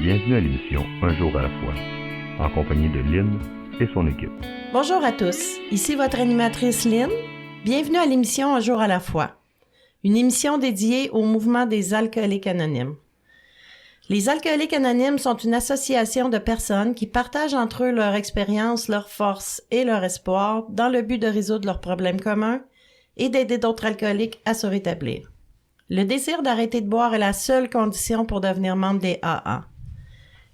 Bienvenue à l'émission Un jour à la fois, en compagnie de Lynn et son équipe. Bonjour à tous, ici votre animatrice Lynn. Bienvenue à l'émission Un jour à la fois, une émission dédiée au mouvement des alcooliques anonymes. Les alcooliques anonymes sont une association de personnes qui partagent entre eux leur expérience, leurs forces et leur espoir dans le but de résoudre leurs problèmes communs et d'aider d'autres alcooliques à se rétablir. Le désir d'arrêter de boire est la seule condition pour devenir membre des AA.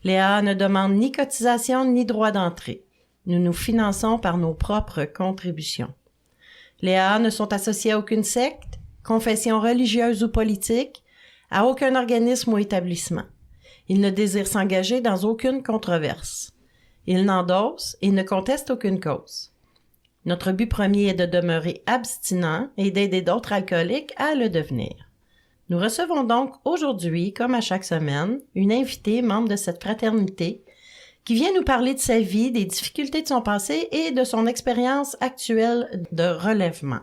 Les AA ne demandent ni cotisation ni droit d'entrée. Nous nous finançons par nos propres contributions. Les AA ne sont associés à aucune secte, confession religieuse ou politique, à aucun organisme ou établissement. Ils ne désirent s'engager dans aucune controverse. Ils n'endossent et ne contestent aucune cause. Notre but premier est de demeurer abstinent et d'aider d'autres alcooliques à le devenir. Nous recevons donc aujourd'hui, comme à chaque semaine, une invitée membre de cette fraternité qui vient nous parler de sa vie, des difficultés de son passé et de son expérience actuelle de relèvement.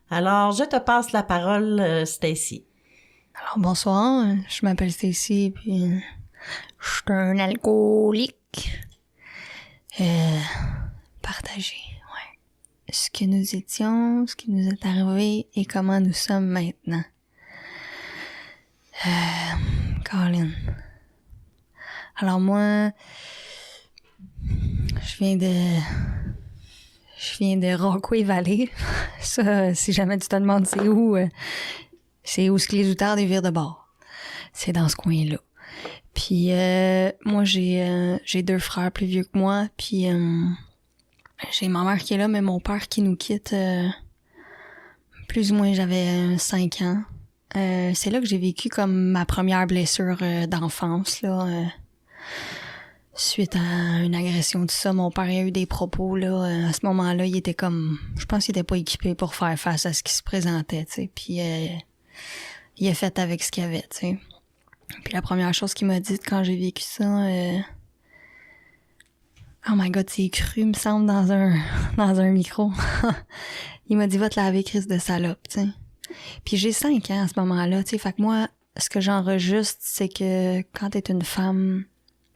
Alors, je te passe la parole, Stacy. Alors, bonsoir, je m'appelle Stacy, puis je suis un alcoolique. Partagé, ouais. Ce que nous étions, ce qui nous est arrivé et comment nous sommes maintenant. Colin. Alors moi, je viens de Rockaway Valley. Ça, si jamais tu te demandes c'est où ce que les outards des vire de bord. C'est dans ce coin-là. Puis moi, j'ai 2 frères plus vieux que moi. Puis j'ai ma mère qui est là, mais mon père qui nous quitte plus ou moins, j'avais 5 ans. C'est là que j'ai vécu comme ma première blessure d'enfance, là. Suite à une agression de ça, mon père a eu des propos, là. À ce moment-là, il était comme... Je pense qu'il était pas équipé pour faire face à ce qui se présentait, tu sais. Puis il a fait avec ce qu'il avait, tu sais. Puis la première chose qu'il m'a dit quand j'ai vécu ça... Oh my God, c'est cru, me semble, dans un micro. Il m'a dit « Va te laver, Christ de salope », tu sais. Puis j'ai 5 ans à ce moment-là, tu sais, fait que moi, ce que j'enregistre, c'est que quand t'es une femme,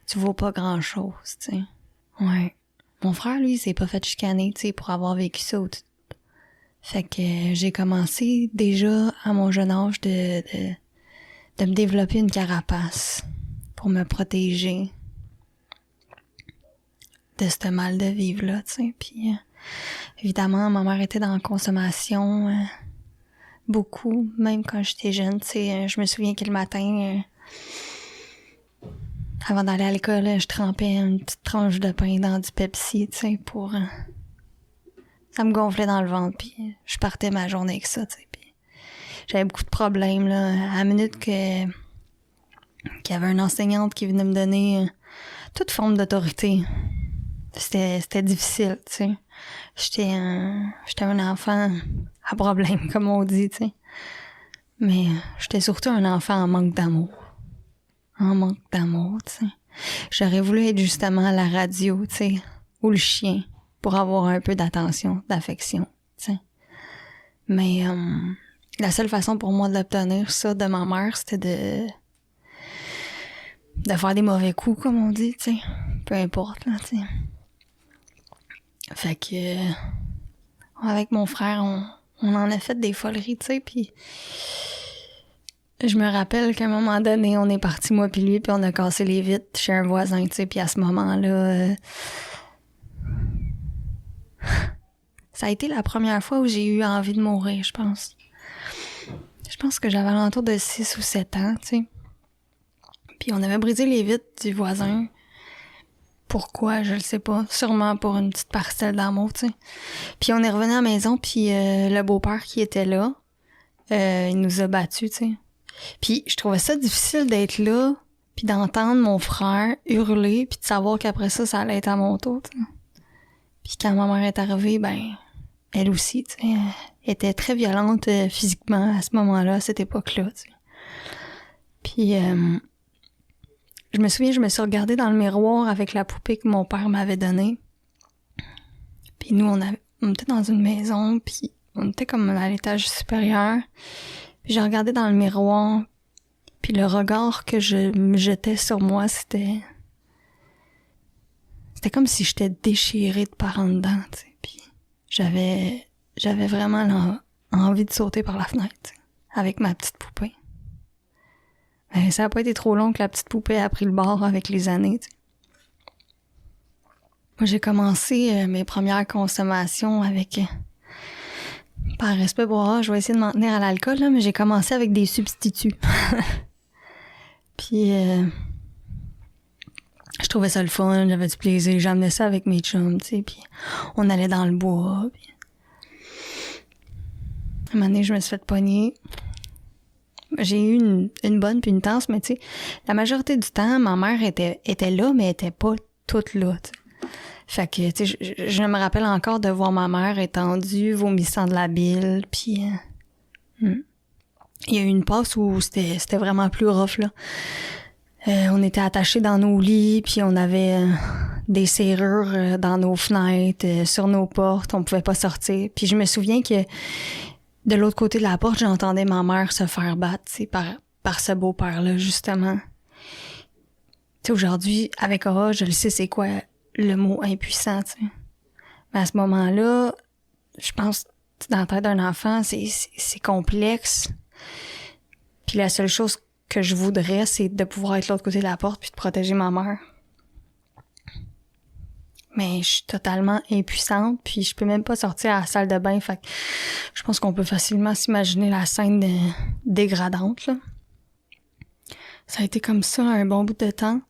tu vaux pas grand-chose, tu sais. Ouais. Mon frère, lui, il s'est pas fait chicaner, tu sais, pour avoir vécu ça. Fait que j'ai commencé déjà, à mon jeune âge, de me développer une carapace pour me protéger de ce mal de vivre-là, tu sais. Puis évidemment, ma mère était dans la consommation... beaucoup, même quand j'étais jeune, tu sais, je me souviens que le matin, avant d'aller à l'école, je trempais une petite tranche de pain dans du Pepsi, tu sais, pour... ça me gonflait dans le ventre, puis je partais ma journée avec ça, tu sais, puis j'avais beaucoup de problèmes, là, à la minute qu'il y avait une enseignante qui venait me donner toute forme d'autorité. C'était difficile, tu sais. J'étais un enfant à problème, comme on dit, tu sais. Mais j'étais surtout un enfant en manque d'amour. En manque d'amour, tu sais. J'aurais voulu être justement la radio, tu sais, ou le chien, pour avoir un peu d'attention, d'affection, tu sais. Mais la seule façon pour moi d'obtenir ça de ma mère, c'était de faire des mauvais coups, comme on dit, tu sais. Peu importe, là, tu sais. Fait que avec mon frère, on en a fait des foleries, tu sais, puis je me rappelle qu'à un moment donné, on est parti, moi puis lui, puis on a cassé les vitres chez un voisin, tu sais, puis à ce moment-là, ça a été la première fois où j'ai eu envie de mourir, je pense. Je pense que j'avais alentour de 6 ou 7 ans, tu sais. Puis on avait brisé les vitres du voisin. Pourquoi, je le sais pas. Sûrement pour une petite parcelle d'amour, tu sais. Puis on est revenu à la maison, puis le beau-père qui était là, il nous a battus, tu sais. Puis je trouvais ça difficile d'être là, puis d'entendre mon frère hurler, puis de savoir qu'après ça, ça allait être à mon tour, tu sais. Puis quand ma mère est arrivée, ben, elle aussi, tu sais, était très violente physiquement à ce moment-là, à cette époque-là, tu sais. Puis... je me souviens, je me suis regardée dans le miroir avec la poupée que mon père m'avait donnée. Puis nous, on était dans une maison, puis on était comme à l'étage supérieur. Puis j'ai regardé dans le miroir, Puis le regard que je me jetais sur moi, c'était comme si j'étais déchirée de par en dedans, tu sais. Puis j'avais vraiment envie de sauter par la fenêtre, t'sais, avec ma petite poupée. Mais ça a pas été trop long que la petite poupée a pris le bord avec les années, t'sais. Moi, j'ai commencé mes premières consommations avec... par respect pour je vais essayer de m'en tenir à l'alcool, là, mais j'ai commencé avec des substituts. Puis... je trouvais ça le fun, j'avais du plaisir, j'amenais ça avec mes chums, tu sais, puis on allait dans le bois, puis... Un moment donné, je me suis fait pogner. J'ai eu une bonne puis une tasse, mais tu sais, la majorité du temps, ma mère était là, mais elle était pas toute là, tu sais. Fait que, tu sais, je me rappelle encore de voir ma mère étendue, vomissant de la bile, puis... Il y a eu une passe où c'était vraiment plus rough, là. On était attachés dans nos lits, puis on avait des serrures dans nos fenêtres, sur nos portes, on pouvait pas sortir. Puis je me souviens que de l'autre côté de la porte, j'entendais ma mère se faire battre, tu sais, par ce beau-père-là, justement. Tu sais, aujourd'hui, avec Aura, je le sais c'est quoi le mot impuissant, tu sais. Mais à ce moment-là, je pense, dans la tête d'un enfant, c'est complexe. Puis la seule chose que je voudrais, c'est de pouvoir être de l'autre côté de la porte puis de protéger ma mère. Mais je suis totalement impuissante, puis je peux même pas sortir à la salle de bain, fait que je pense qu'on peut facilement s'imaginer la scène dégradante, là. Ça a été comme ça un bon bout de temps,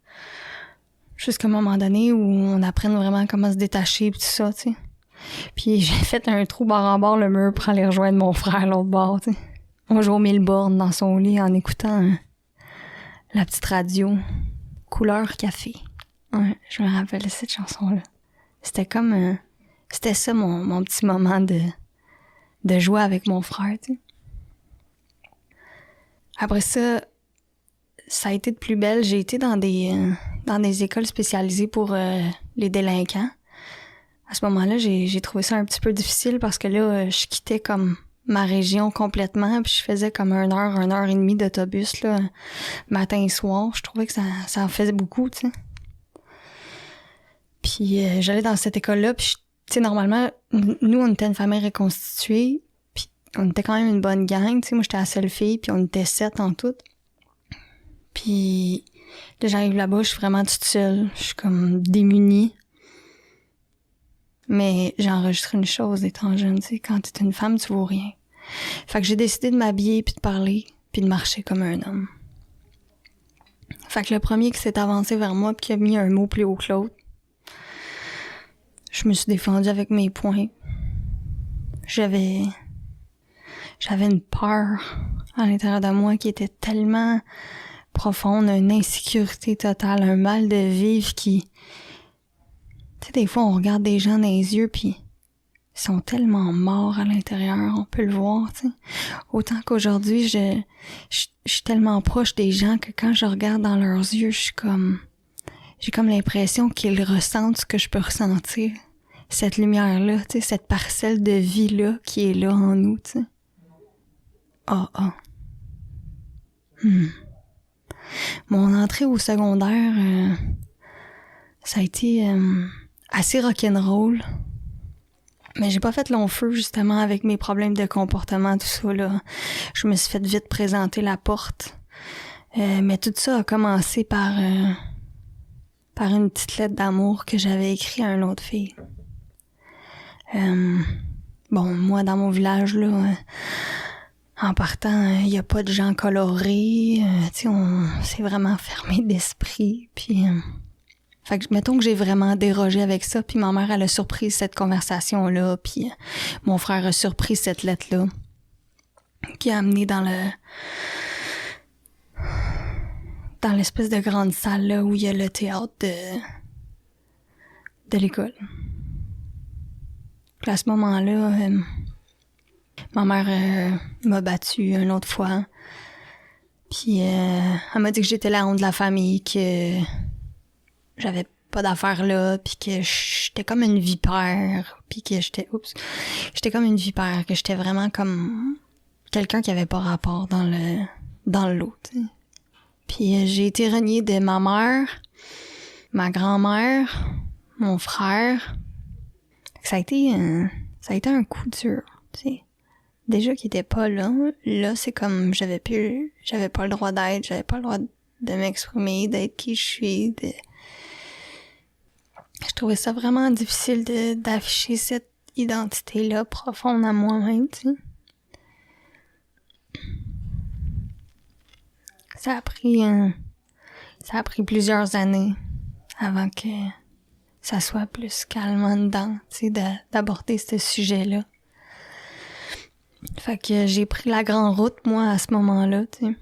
jusqu'à un moment donné où on apprenne vraiment comment se détacher pis tout ça, tu sais. Puis j'ai fait un trou bord en bord le mur pour aller rejoindre mon frère à l'autre bord, tu sais. On jouait au mille-bornes dans son lit en écoutant la petite radio couleur café. Ouais, je me rappelle cette chanson-là. C'était comme... c'était ça mon petit moment de jouer avec mon frère, tu sais. Après ça a été de plus belle. J'ai été dans des écoles spécialisées pour les délinquants. À ce moment-là, j'ai trouvé ça un petit peu difficile parce que là, je quittais comme ma région complètement, puis je faisais comme 1 heure et demie d'autobus, là, matin et soir. Je trouvais que ça en faisait beaucoup, tu sais. Puis j'allais dans cette école-là, puis tu sais, normalement, nous, on était une famille reconstituée, puis on était quand même une bonne gang, tu sais. Moi, j'étais la seule fille, puis on était 7 en tout. Puis là, j'arrive là-bas, je suis vraiment toute seule. Je suis comme démunie. Mais j'ai enregistré une chose étant jeune, tu sais, quand t'es une femme, tu vaux rien. Fait que j'ai décidé de m'habiller, puis de parler, puis de marcher comme un homme. Fait que le premier qui s'est avancé vers moi, puis qui a mis un mot plus haut que l'autre, je me suis défendue avec mes poings. J'avais une peur à l'intérieur de moi qui était tellement profonde, une insécurité totale, un mal de vivre qui... Tu sais, des fois, on regarde des gens dans les yeux, puis ils sont tellement morts à l'intérieur, on peut le voir, tu sais. Autant qu'aujourd'hui, je suis tellement proche des gens que quand je regarde dans leurs yeux, j'ai comme l'impression qu'ils ressentent ce que je peux ressentir. Cette lumière-là, tu sais, cette parcelle de vie-là qui est là en nous, tu sais. Mon entrée au secondaire, ça a été assez rock'n'roll. Mais j'ai pas fait long feu, justement, avec mes problèmes de comportement, tout ça, là. Je me suis fait vite présenter la porte. Mais tout ça a commencé par une petite lettre d'amour que j'avais écrite à une autre fille. Bon, moi, dans mon village, là, en partant, il y a pas de gens colorés. Tu sais, c'est vraiment fermé d'esprit. Puis... fait que, mettons que j'ai vraiment dérogé avec ça, puis ma mère, elle a surpris cette conversation-là, puis mon frère a surpris cette lettre-là, qui a amené dans l'espèce de grande salle, là, où il y a le théâtre de l'école. Puis à ce moment-là, ma mère m'a battue une autre fois, puis elle m'a dit que j'étais la honte de la famille, que... j'avais pas d'affaires là, puis que j'étais comme une vipère, puis que j'étais comme une vipère, que j'étais vraiment comme quelqu'un qui avait pas rapport dans le lot, t'sais. Puis j'ai été reniée de ma mère, ma grand-mère, mon frère. Ça a été un coup dur, tu sais. Déjà qu'il était pas là, c'est comme j'avais pas le droit d'être, j'avais pas le droit de m'exprimer, d'être qui je suis. Je trouvais ça vraiment difficile d'afficher cette identité-là profonde à moi-même, tu sais. Ça a pris plusieurs années avant que ça soit plus calme en dedans, tu sais, d'aborder ce sujet-là. Fait que j'ai pris la grande route, moi, à ce moment-là, tu sais.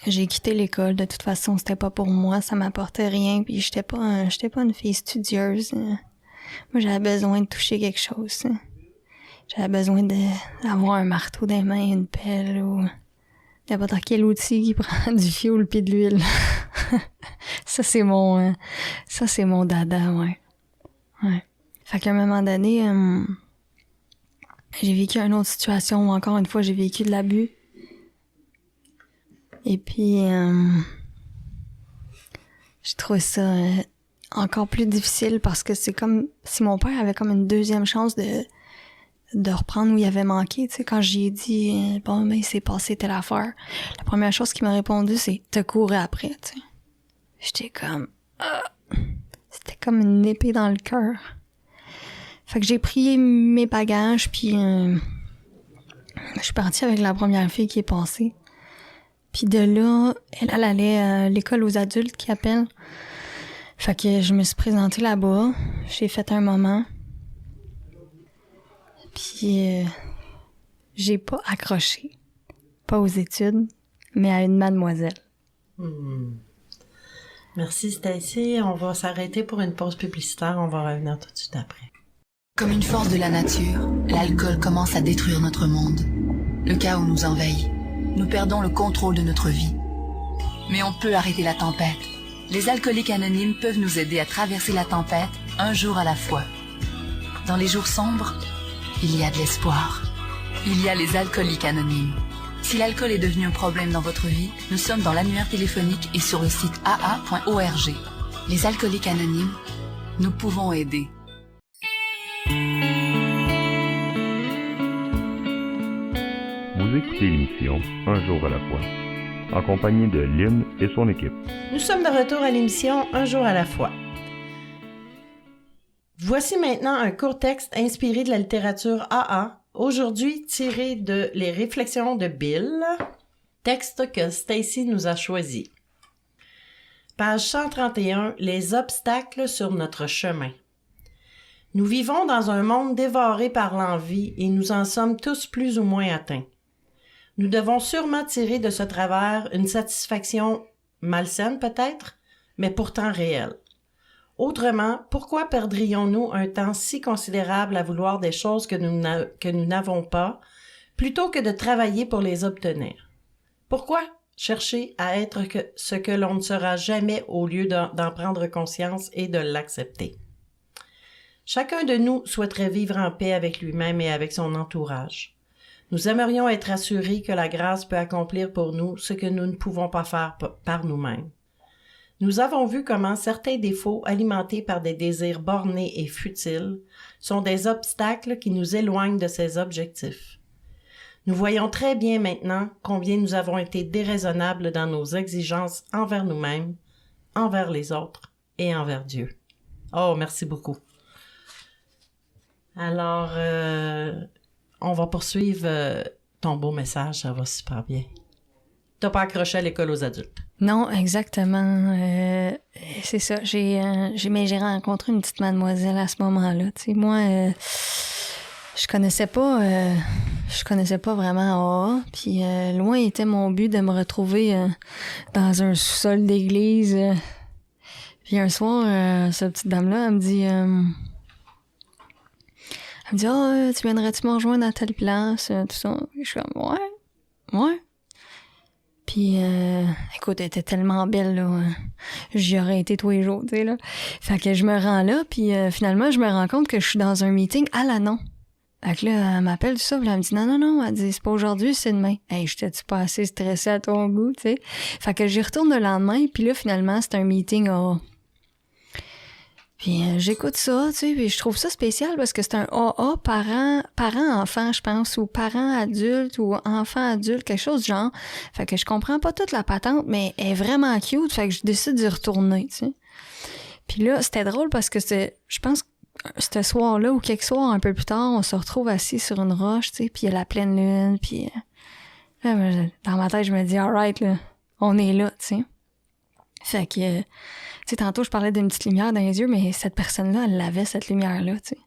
J'ai quitté l'école, de toute façon, c'était pas pour moi, ça m'apportait rien, puis j'étais pas une fille studieuse. Moi, j'avais besoin de toucher quelque chose. J'avais besoin d'avoir un marteau dans les mains, une pelle, ou n'importe quel outil qui prend du fioul puis de l'huile. Ça, c'est mon dada, ouais. Fait qu'à un moment donné, j'ai vécu une autre situation où, encore une fois, j'ai vécu de l'abus. Et puis, je trouve ça encore plus difficile parce que c'est comme si mon père avait comme une deuxième chance de reprendre où il avait manqué. Tu sais, quand j'ai dit « Bon, ben, il s'est passé telle affaire », la première chose qu'il m'a répondu, c'est « Te courir après », tu sais. J'étais comme... C'était comme une épée dans le cœur. Fait que j'ai pris mes bagages, puis je suis partie avec la première fille qui est passée. Puis de là, elle allait à l'école aux adultes qui appelle. Fait que je me suis présentée là-bas. J'ai fait un moment. Puis j'ai pas accroché. Pas aux études, mais à une mademoiselle. Merci Stacy. On va s'arrêter pour une pause publicitaire. On va revenir tout de suite après. Comme une force de la nature, l'alcool commence à détruire notre monde. Le chaos nous envahit. Nous perdons le contrôle de notre vie. Mais on peut arrêter la tempête. Les alcooliques anonymes peuvent nous aider à traverser la tempête un jour à la fois. Dans les jours sombres, il y a de l'espoir. Il y a les alcooliques anonymes. Si l'alcool est devenu un problème dans votre vie, nous sommes dans l'annuaire téléphonique et sur le site aa.org. Les alcooliques anonymes, nous pouvons aider. Vous écoutez l'émission Un jour à la fois, en compagnie de Lynn et son équipe. Nous sommes de retour à l'émission Un jour à la fois. Voici maintenant un court texte inspiré de la littérature AA, aujourd'hui tiré de Les réflexions de Bill, texte que Stacy nous a choisi. Page 131, les obstacles sur notre chemin. Nous vivons dans un monde dévoré par l'envie et nous en sommes tous plus ou moins atteints. Nous devons sûrement tirer de ce travers une satisfaction malsaine peut-être, mais pourtant réelle. Autrement, pourquoi perdrions-nous un temps si considérable à vouloir des choses que nous n'avons pas, plutôt que de travailler pour les obtenir? Pourquoi chercher à être ce que l'on ne sera jamais au lieu d'en prendre conscience et de l'accepter? Chacun de nous souhaiterait vivre en paix avec lui-même et avec son entourage. Nous aimerions être assurés que la grâce peut accomplir pour nous ce que nous ne pouvons pas faire par nous-mêmes. Nous avons vu comment certains défauts alimentés par des désirs bornés et futiles sont des obstacles qui nous éloignent de ces objectifs. Nous voyons très bien maintenant combien nous avons été déraisonnables dans nos exigences envers nous-mêmes, envers les autres et envers Dieu. Oh, merci beaucoup. Alors, on va poursuivre ton beau message, ça va super bien. T'as pas accroché à l'école aux adultes? Non, exactement. C'est ça. J'ai rencontré une petite mademoiselle à ce moment-là. Tu sais, moi, je connaissais pas vraiment AA. Puis loin était mon but de me retrouver dans un sous-sol d'église. Puis un soir, cette petite dame-là, elle me dit, tu viendrais-tu me rejoindre à telle place, tout ça. Puis je suis comme, ouais. Puis, écoute, elle était tellement belle, là. J'y aurais été tous les jours, tu sais, là. Fait que je me rends là, puis finalement, je me rends compte que je suis dans un meeting à l'Anon. Fait que là, elle m'appelle tout ça, puis elle me dit non, elle dit c'est pas aujourd'hui, c'est demain. Hey, j'étais-tu pas assez stressée à ton goût, tu sais? Fait que j'y retourne le lendemain, puis là, finalement, c'est un meeting AA. Puis j'écoute ça, tu sais, puis je trouve ça spécial parce que c'est un AA parent-enfant, je pense, ou parent-adulte, ou enfant-adulte, quelque chose du genre. Fait que je comprends pas toute la patente, mais elle est vraiment cute, fait que je décide d'y retourner, tu sais. Puis là, c'était drôle parce que je pense que ce soir-là, ou quelques soirs un peu plus tard, on se retrouve assis sur une roche, tu sais, puis il y a la pleine lune, puis dans ma tête, je me dis, alright, là, on est là, tu sais. Fait que, tu sais, tantôt, je parlais d'une petite lumière dans les yeux, mais cette personne-là, elle avait cette lumière-là, tu sais.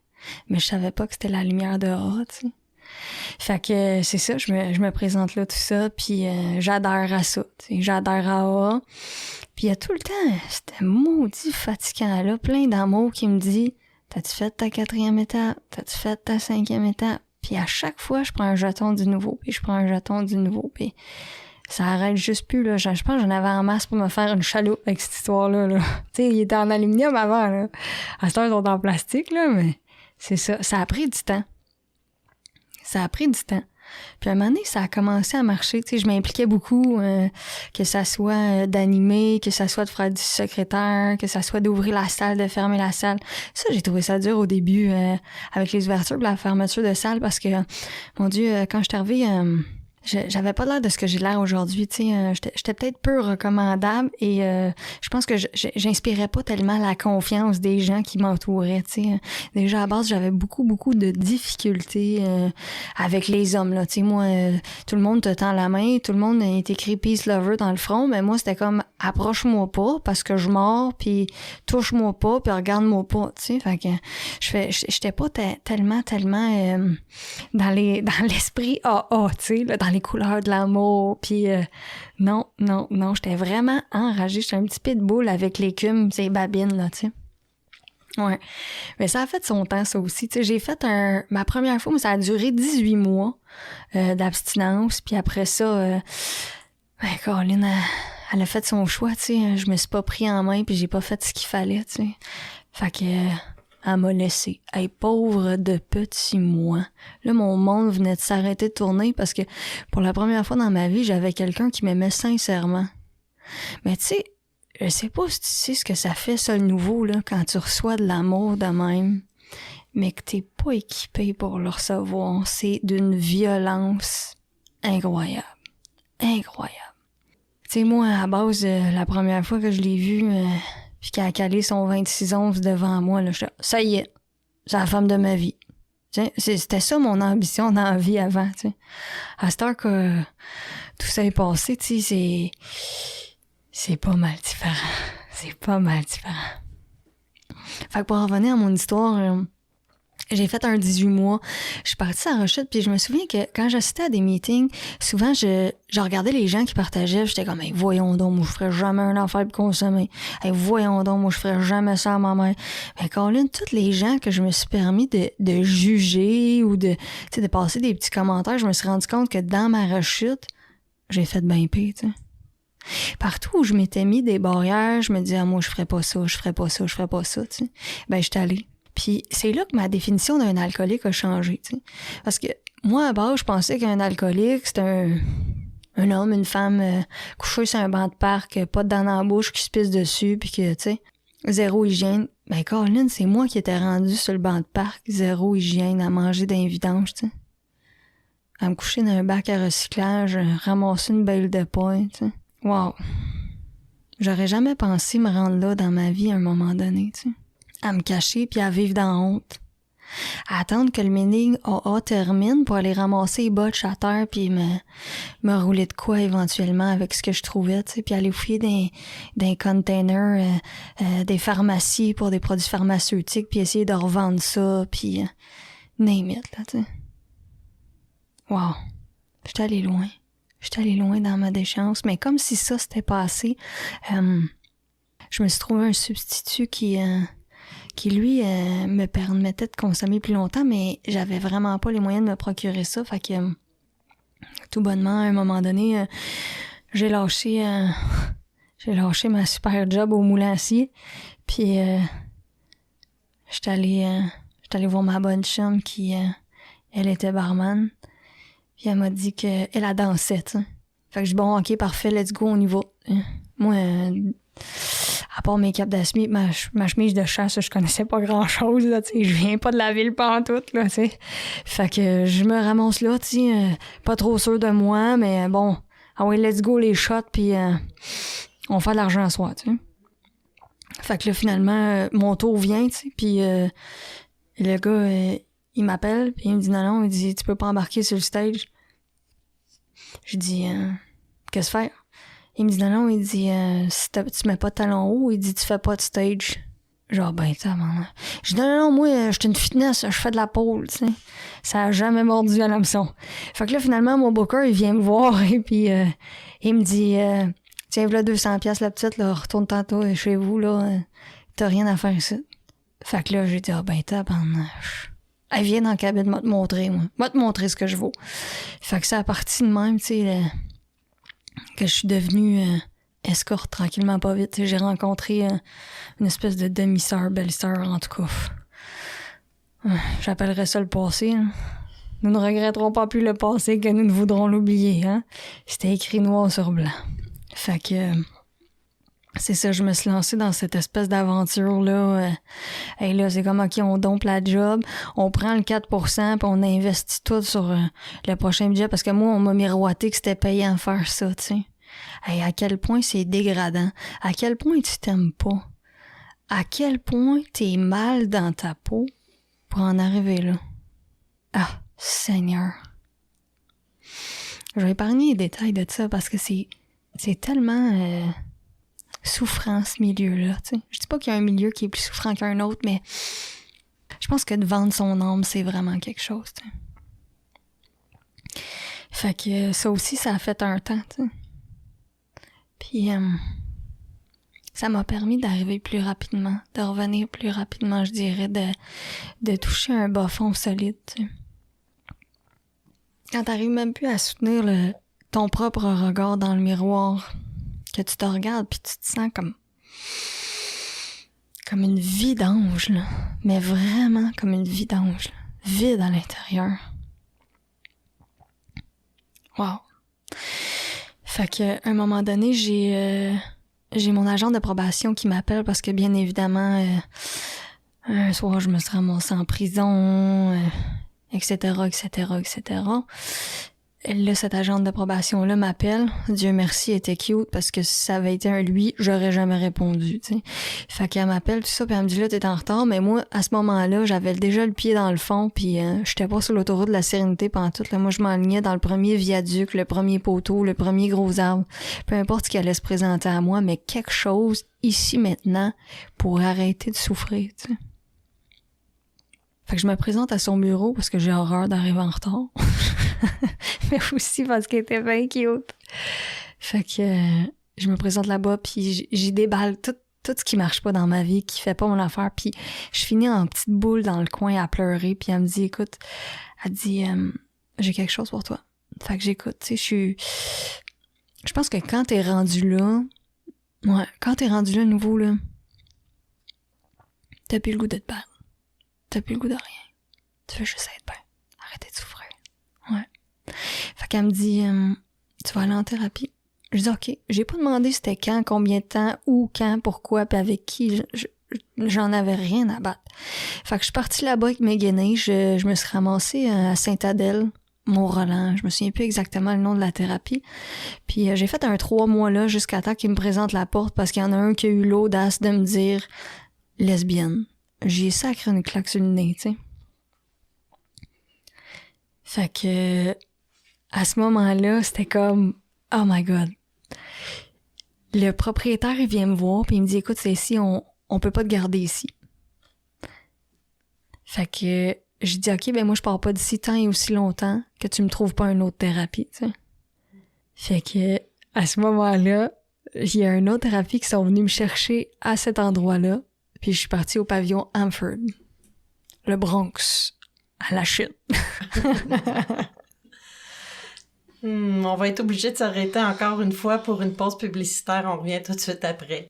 Mais je savais pas que c'était la lumière de A, tu sais. Fait que, c'est ça, je me présente là, tout ça, puis j'adhère à ça, tu sais, j'adhère à A. Puis il y a tout le temps, c'était maudit fatigant, là, plein d'amour qui me dit « T'as-tu fait ta 4e étape? T'as-tu fait ta 5e étape? » Puis à chaque fois, je prends un jeton du nouveau, puis je prends un jeton du nouveau, puis ça arrête juste plus, là. Je pense que j'en avais en masse pour me faire une chaloupe avec cette histoire-là, là. Tu sais, il était en aluminium avant, là. À cette heure, ils sont en plastique, là, mais c'est ça. Ça a pris du temps. Puis à un moment donné, ça a commencé à marcher. Tu sais, je m'impliquais beaucoup, que ça soit d'animer, que ça soit de faire du secrétaire, que ça soit d'ouvrir la salle, de fermer la salle. Ça, j'ai trouvé ça dur au début, avec les ouvertures et la fermeture de salle, parce que, mon Dieu, quand je suis arrivée, j'avais pas l'air de ce que j'ai l'air aujourd'hui, tu sais, j'étais peut-être peu recommandable et je pense que j'inspirais pas tellement la confiance des gens qui m'entouraient, tu sais. Déjà à base, j'avais beaucoup de difficultés avec les hommes là, tu sais, moi tout le monde te tend la main, tout le monde est écrit peace lover dans le front, mais moi c'était comme approche-moi pas parce que je mords, puis touche-moi pas, puis regarde-moi pas, tu sais. Fait que j'étais pas tellement dans l'esprit AA, tu sais, là, dans les couleurs de l'amour, puis non, j'étais vraiment enragée, j'étais un petit pitbull avec l'écume, ces babines, là, tu sais. Ouais. Mais ça a fait son temps, ça aussi, tu sais, j'ai fait ma première fois, mais ça a duré 18 mois d'abstinence, puis après ça, Caroline, elle a fait son choix, tu sais, je me suis pas pris en main, puis j'ai pas fait ce qu'il fallait, tu sais. Fait que... elle m'a laissé. Hey, pauvre de petit moi. Là, mon monde venait de s'arrêter de tourner parce que pour la première fois dans ma vie, j'avais quelqu'un qui m'aimait sincèrement. Mais tu sais, je sais pas si tu sais ce que ça fait, ça, le nouveau, là, quand tu reçois de l'amour de même, mais que t'es pas équipé pour le recevoir. C'est d'une violence incroyable. Incroyable. Tu sais, moi, à base, la première fois que je l'ai vu... puis qu'elle a calé son 26 onces devant moi, là, ça y est, c'est la femme de ma vie. T'sais, c'était ça mon ambition dans la vie avant, tu sais. À cette heure que tout ça est passé, tu sais, c'est pas mal différent. C'est pas mal différent. Fait que pour revenir à mon histoire, j'ai fait un 18 mois. Je suis partie à la rechute, puis je me souviens que quand j'assistais à des meetings, souvent, je regardais les gens qui partageaient, j'étais comme, hey, voyons donc, moi, je ferais jamais un affaire pour consommer. Hey, voyons donc, moi, je ferais jamais ça à ma mère. Mais Colin, tous les gens que je me suis permis de juger ou de passer des petits commentaires, je me suis rendu compte que dans ma rechute, j'ai fait bien pire, tu sais. Partout où je m'étais mis des barrières, je me disais, ah, moi, je ferais pas ça, tu sais. Ben, j'étais allée. Puis c'est là que ma définition d'un alcoolique a changé, tu sais. Parce que moi, à base, je pensais qu'un alcoolique, c'était un homme, une femme couchée sur un banc de parc, pas de dents dans la bouche, qui se pisse dessus, puis que, tu sais, zéro hygiène. Ben, Caroline, c'est moi qui étais rendue sur le banc de parc, zéro hygiène, à manger d'un vidange, tu sais. À me coucher dans un bac à recyclage, ramasser une belle de pain, tu sais. Wow! J'aurais jamais pensé me rendre là dans ma vie à un moment donné, tu sais. À me cacher puis à vivre dans honte. À attendre que le meeting AA termine pour aller ramasser les botches à terre puis me rouler de quoi éventuellement avec ce que je trouvais, tu sais, puis aller fouiller des containers des pharmacies pour des produits pharmaceutiques puis essayer de revendre ça puis name it, là, tu sais. Wow. J'étais allée loin dans ma déchéance, mais comme si ça s'était passé, je me suis trouvé un substitut qui lui me permettait de consommer plus longtemps, mais j'avais vraiment pas les moyens de me procurer ça. Fait que tout bonnement, à un moment donné, j'ai lâché ma super job au moulin à acier. Puis j'étais allée voir ma bonne chum qui Elle était barman. Puis elle m'a dit qu'elle a dansé, tu sais. Fait que je dis, bon, OK, parfait, let's go, on y va. Moi, à part mes capes d'asmi, ma chemise de chasse, je connaissais pas grand-chose, là, tu sais. Je viens pas de la ville pantoute, là, tu sais. Fait que je me ramasse là, tu sais, pas trop sûr de moi, mais bon, ah ouais, let's go, les shots, puis on fait de l'argent à soir, tu sais. Fait que là, finalement, mon tour vient, tu sais, puis le gars, il m'appelle, puis il me dit non, il dit, tu peux pas embarquer sur le stage. Je dis, qu'est-ce faire? Il me dit non, il dit, si tu mets pas de talons hauts, il dit, tu fais pas de stage. Genre, ben, t'as maman. Je dis, non, moi, je suis une fitness, je fais de la pole, tu sais. Ça a jamais mordu à l'hameçon. Fait que là, finalement, mon booker, il vient me voir, et puis, il me dit, tiens, voilà 200$ la petite, là, retourne tantôt chez vous, là, t'as rien à faire ici. Fait que là, j'ai dit, ben, tabarnache. Elle vient dans la cabine, m'a te montrer, moi. M'a te montrer ce que je vaux. Fait que c'est à partir de même, tu sais, que je suis devenue escorte tranquillement pas vite. T'sais, j'ai rencontré une espèce de demi-sœur, belle-sœur, en tout cas. J'appellerais ça le passé. Hein. Nous ne regretterons pas plus le passé que nous ne voudrons l'oublier. Hein? C'était écrit noir sur blanc. Fait que... c'est ça, je me suis lancée dans cette espèce d'aventure-là. Et là, c'est comme, OK, on dompe la job, on prend le 4%, puis on investit tout sur le prochain budget, parce que moi, on m'a miroité que c'était payant de faire ça, tu sais. Hey, à quel point c'est dégradant. À quel point tu t'aimes pas. À quel point t'es mal dans ta peau pour en arriver là. Ah, Seigneur. Je vais épargner les détails de ça, parce que c'est tellement... souffrant, ce milieu-là, tu sais. Je dis pas qu'il y a un milieu qui est plus souffrant qu'un autre, mais je pense que de vendre son âme, c'est vraiment quelque chose, tu sais. Fait que ça aussi, ça a fait un temps, tu sais. Puis ça m'a permis d'arriver plus rapidement, de revenir plus rapidement, je dirais, de toucher un bas fond solide, tu sais. Quand t'arrives même plus à soutenir ton propre regard dans le miroir, que tu te regardes puis tu te sens comme une vidange, là. Mais vraiment comme une vidange, là. Vide à l'intérieur. Wow. Fait que, à un moment donné, j'ai mon agent de probation qui m'appelle parce que, bien évidemment, un soir, je me suis ramassée en prison, etc., etc., etc., Là, cette agente de probation-là m'appelle. Dieu merci, elle était cute, parce que si ça avait été un lui, j'aurais jamais répondu, tu sais. Fait qu'elle m'appelle, tout ça, puis elle me dit, là, t'es en retard, mais moi, à ce moment-là, j'avais déjà le pied dans le fond, puis j'étais pas sur l'autoroute de la Sérénité pantoute, là. Moi, je m'enlignais dans le premier viaduc, le premier poteau, le premier gros arbre. Peu importe ce qui allait se présenter à moi, mais quelque chose, ici, maintenant, pour arrêter de souffrir, tu sais. Fait que je me présente à son bureau parce que j'ai horreur d'arriver en retard. Mais aussi parce qu'elle était bien cute. Fait que je me présente là-bas, puis j'y déballe tout ce qui marche pas dans ma vie, qui fait pas mon affaire, puis je finis en petite boule dans le coin à pleurer, puis elle me dit, écoute, elle dit, j'ai quelque chose pour toi. Fait que j'écoute, tu sais, je pense que quand t'es rendu là, nouveau, là, t'as plus le goût de te battre. T'as plus le goût de rien. Tu veux juste être bien. Arrêtez de souffrir. Ouais. Fait qu'elle me dit, tu vas aller en thérapie. Je dis, OK. J'ai pas demandé c'était quand, combien de temps, où, quand, pourquoi, puis avec qui. J'en avais rien à battre. Fait que je suis partie là-bas avec mes guenilles. Je me suis ramassée à Sainte-Adèle, Mont-Roland. Je me souviens plus exactement le nom de la thérapie. Puis j'ai fait un 3 mois là jusqu'à temps qu'ils me présentent la porte parce qu'il y en a un qui a eu l'audace de me dire lesbienne. J'ai sacré une claque sur le nez, tu sais. Fait que, à ce moment-là, c'était comme, oh my God. Le propriétaire, il vient me voir, puis il me dit, écoute, c'est ici, on peut pas te garder ici. Fait que, j'ai dit, OK, ben moi, je pars pas d'ici tant et aussi longtemps que tu me trouves pas une autre thérapie, tu sais. Fait que, à ce moment-là, il y a une autre thérapie qui sont venus me chercher à cet endroit-là. Puis je suis partie au pavillon Amford, le Bronx, à la chute. On va être obligé de s'arrêter encore une fois pour une pause publicitaire. On revient tout de suite après.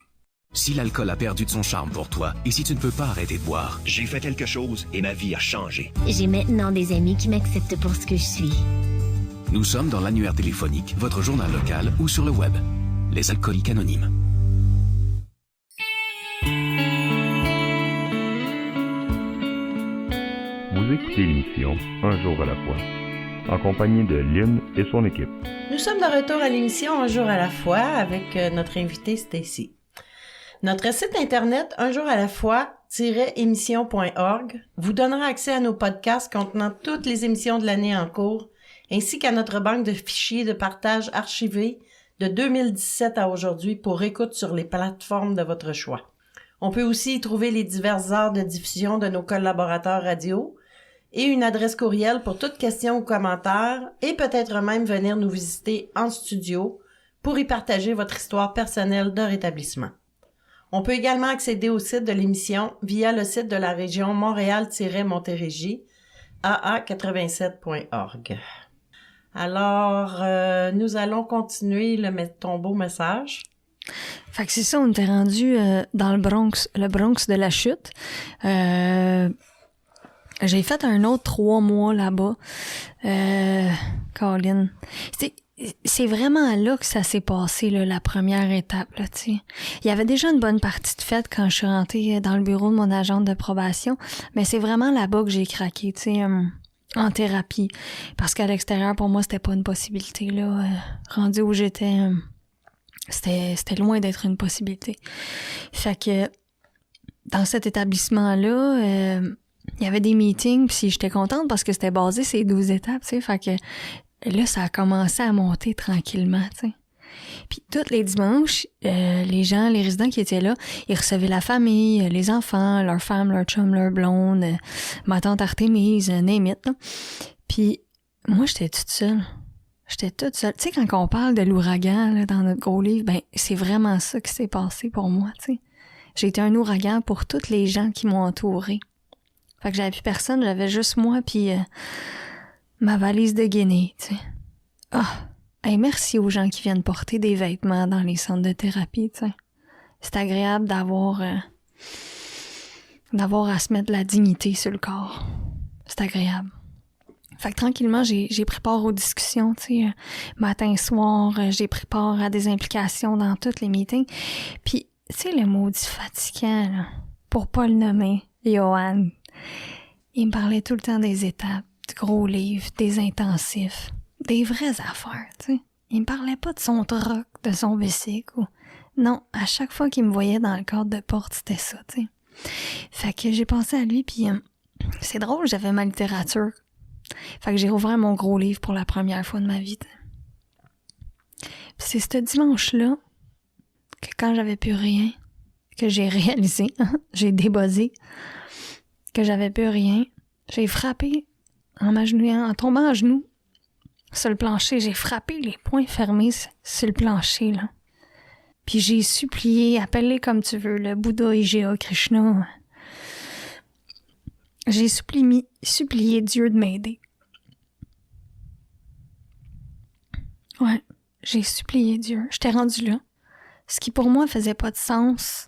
Si l'alcool a perdu de son charme pour toi et si tu ne peux pas arrêter de boire, j'ai fait quelque chose et ma vie a changé. J'ai maintenant des amis qui m'acceptent pour ce que je suis. nous sommes dans l'annuaire téléphonique, votre journal local ou sur le web. Les Alcooliques Anonymes. Vous écoutez l'émission Un jour à la fois, en compagnie de Lynn et son équipe. Nous sommes de retour à l'émission Un jour à la fois avec notre invitée Stacy. Notre site internet unjouralafois-émission.org vous donnera accès à nos podcasts contenant toutes les émissions de l'année en cours, ainsi qu'à notre banque de fichiers de partage archivés de 2017 à aujourd'hui pour écoute sur les plateformes de votre choix. On peut aussi y trouver les diverses heures de diffusion de nos collaborateurs radio et une adresse courriel pour toute question ou commentaire et peut-être même venir nous visiter en studio pour y partager votre histoire personnelle de rétablissement. On peut également accéder au site de l'émission via le site de la région Montréal-Montérégie, aa87.org. Alors, nous allons continuer ton beau message. Fait que c'est ça, on était rendu dans le Bronx de la chute. J'ai fait un autre 3 mois là-bas. Colin. C'est vraiment là que ça s'est passé, là, la première étape, là, tu sais. Il y avait déjà une bonne partie de fête quand je suis rentrée dans le bureau de mon agente de probation, mais c'est vraiment là-bas que j'ai craqué, tu sais, en thérapie. Parce qu'à l'extérieur, pour moi, c'était pas une possibilité, là. Rendu où j'étais, c'était loin d'être une possibilité. Fait que, dans cet établissement-là, il y avait des meetings, puis j'étais contente parce que c'était basé ces 12 étapes, tu sais. Fait que, là, ça a commencé à monter tranquillement, tu sais. Puis tous les dimanches, les résidents qui étaient là, ils recevaient la famille, les enfants, leurs femmes, leurs chums, leurs blondes, ma tante Artémise, name it, là. Puis moi, j'étais toute seule. Tu sais, quand on parle de l'ouragan là, dans notre gros livre, ben c'est vraiment ça qui s'est passé pour moi, tu sais. J'ai été un ouragan pour toutes les gens qui m'ont entourée. Fait que j'avais plus personne, j'avais juste moi puis ma valise de Guinée, tu sais. Hey, merci aux gens qui viennent porter des vêtements dans les centres de thérapie, tu sais. C'est agréable d'avoir à se mettre de la dignité sur le corps. C'est agréable. Fait que tranquillement, j'ai pris part aux discussions, tu sais, matin, soir, j'ai pris part à des implications dans tous les meetings. Puis, tu sais, le maudit fatigant, là, pour pas le nommer, Johan, il me parlait tout le temps des étapes, du gros livre, des intensifs, des vraies affaires, tu sais. Il me parlait pas de son truck, de son bicycle ou... Non, à chaque fois qu'il me voyait dans le cadre de porte, c'était ça, tu sais. Fait que j'ai pensé à lui, puis c'est drôle, j'avais ma littérature. Fait que j'ai rouvert mon gros livre pour la première fois de ma vie. Puis c'est ce dimanche-là que quand j'avais plus rien, que j'ai réalisé, j'ai débossé, que j'avais plus rien, j'ai frappé en m'agenouillant, en tombant à genoux sur le plancher, j'ai frappé les poings fermés sur le plancher, là. Puis j'ai supplié, appelé comme tu veux, le Bouddha Ijaya Krishna. J'ai supplié Dieu de m'aider. Ouais, j'ai supplié Dieu. J'étais rendue là. Ce qui pour moi faisait pas de sens,